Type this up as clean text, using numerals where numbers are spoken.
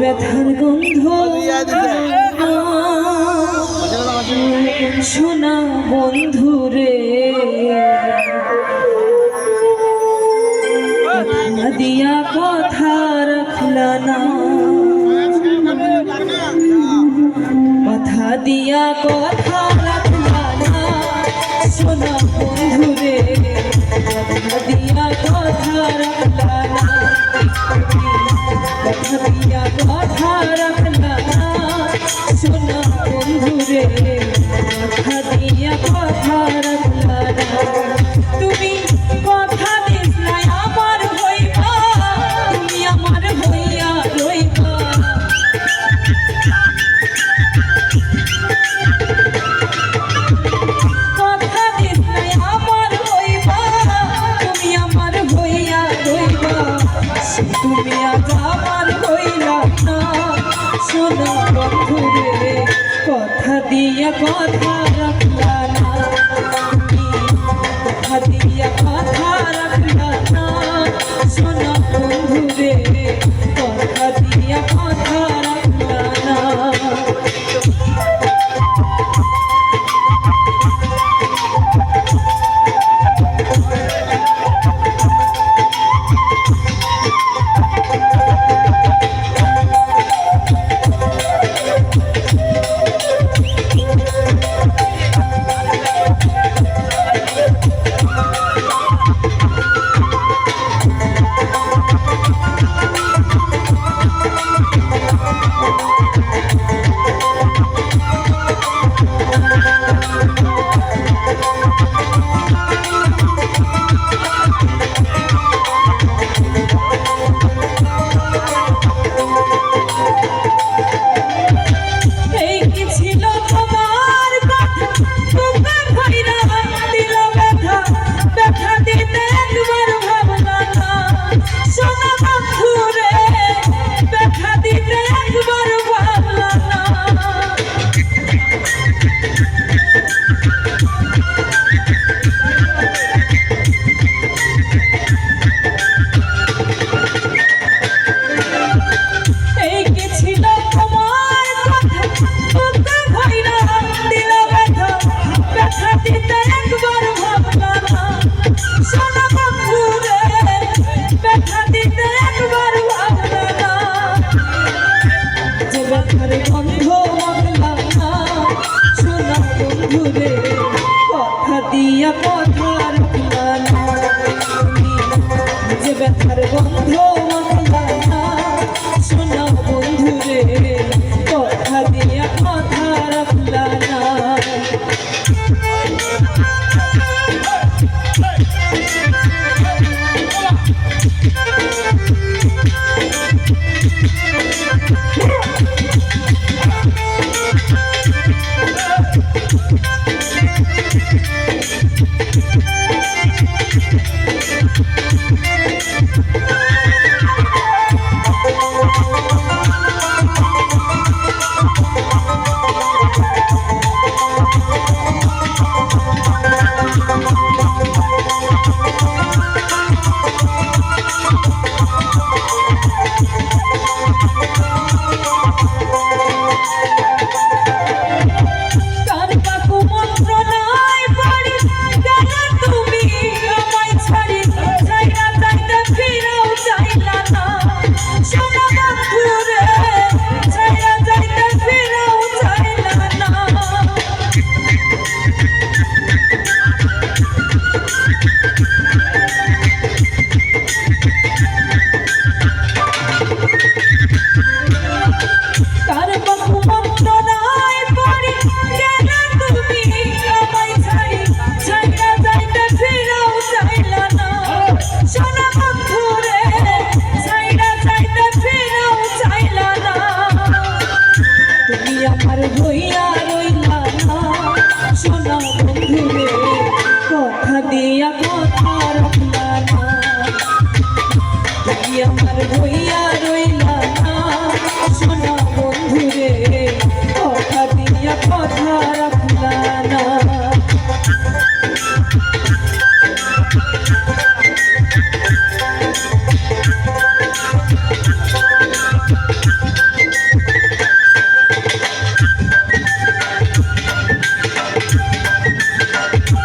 ব্যথার গন্ধ শোনা বন্ধুরে কথা দিয়া কথা রাখলা না, কথা দিয়া কথা রাখলা না শোনা বন্ধুরে, কথা দিয়া কথা রাখলা না, কথা দিয়া কথা রাখলা না শোনা বন্ধুরে, কথা দিয়া কথা রাখলা না। তুমি কথা দিসলা আমার হইবা, তুমি আমার হইয়া রইবা, কথা দিসলা আমার হইবা, তুমি আমার হইয়া রইবা, তুমি আজ আমার হইলা না শোনা বন্ধুরে, কথা দিয়া কথা রাখলা না, কথা দিয়া কথা রাখলা না শোনা বন্ধুরে, কথা দিয়া কথা রাখলা না। কথা দিয়া কথা রাখলা না, যে ব্যথার গন্ধ মাখলা না শোনা বন্ধুরে, কথা দিয়া কথা রাখলা না। আমার হইয়া রইলা না শোনা বন্ধুরে, হই